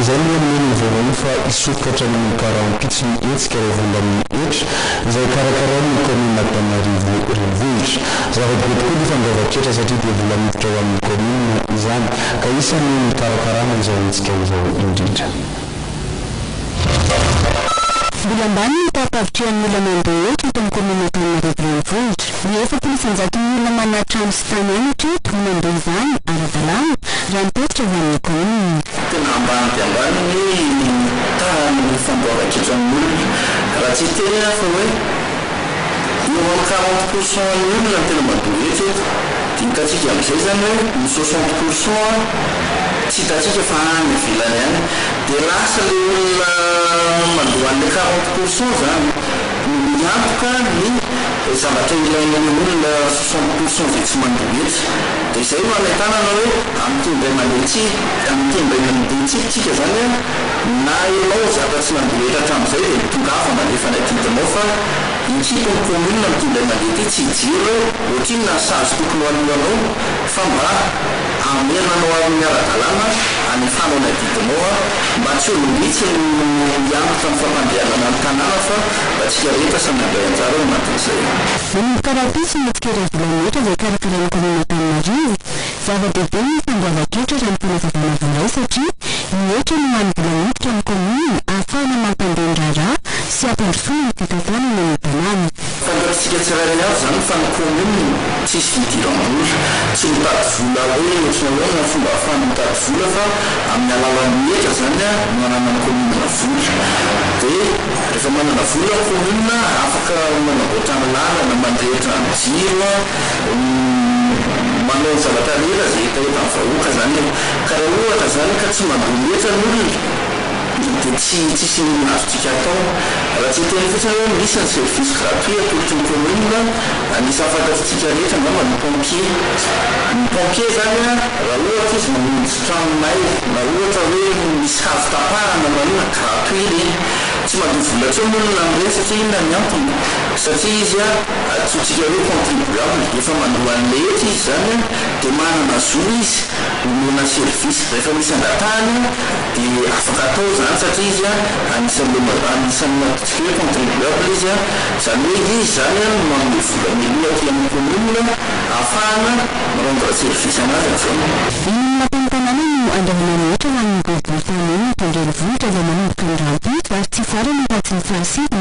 izay moa nomeny voalohany fa isokatra amin'ny karampitsy ny hetsika rehefa volan'ny hetra izay karakarain'ny commune Antananarivo renivohitra. Zava-dehibe tokoa ny fandravatr'etra satria dia vola miditra ho amin'ny commune izany ka isany mikarakarana izao hetsika izao indrindra. Mbola ambany ny tapavitrean'ny olona mandeha eto amin'ny commune Antananarivo renivohitra. Ny 7,500 olona manatrano sy tananatra eto no mandeha izany ara-dalàna raha mipetraka ho amin'ny commune. Tena ambany dia ambany ny tany famboaran-ketra amin'olona raha tsy tena fa hoe eo amin'ny 40% ny olona tena mandoa eto dinikatsika amin'izay zany hoe ny 60% tsy hitatsika fa any ivelany any dia lasa le olona mandoa an'le 40% zany miantoka ny zavatra ilain'ny olona 60% zay tsy mandoa eto. Dia izay no anahitana hoe amin'ny tendray mandeha tsika zany na ianao zavatra tsy mandoa eto hatramin'izay dia tonga afa mandefa ny adidinao fa ikipa ny commune amin'ny tendray mandeha ty tsy hijery ohatriny na sazy tokony ho alohanao fa mba amenanao amin'ny ara-dalàna anefanao ny adidinao mba tsy olo mihitsy miantoka ny fampandehanana ny tanàna fa mba tsika rehetra samy andray anjara ao anatin'izay. Manomboka rahapisy ny etikera volanoetra izay karakarain'ny commune Antananarivo. Zava-dehibe ny fandoavan-ketra raha ny fanazavana voray satria ny etra no hany vola miditra amin'ny commune ahafahana mampandeha ny raharaha sy ampandrosoana ny fitantanana ny tanàna. Fantatsika tsirairay avy zany fa ny commune tsisy fidiram-bola tsy mitady vola hoe ohatrany hoe fomba ahafahana mitady vola fa amin'ny alalan'ny etra zany no ananany commune vola. Dia rehefa manana vola ny commune afaka manamboatrany lalana mandrehitra ny jiro manao ny zavatra rehetra zay hita eto amin'ny vahoaka zany ka raha ohatra zany ka tsy mandoa etra ny olona dia tsisy azontsika atao raha tsy tena fotsiny hoe misy ny service gratuit atolotry ny commune anisany fantatsika rehetra ngamba ny pompier. Ny pompier zany raha ohatra izy mamonjy tranonay na ohatra hoe misy hazo taparana manona gratuit reny tsy mandoa vola tsy olona amin'ireny satria inona ny antony satria izy atsotsika hoe contribuable efa mandoa an'le etra izy zany dia manana zo izy omena service rehefa misy angatahany dia afaka atao zany satria izy anisan'ny matotsika hoe contribuable izy zany hoe izy zany manome vola milona aty amin'ny commune ahafahana manondra service anazy am'izay. Ny tanàna no andrahona rehetra ho an'ny gouvernement mitondra ny vohitra izay manomboka ny rampitsy ary tsy farany raha tsy ny fahasity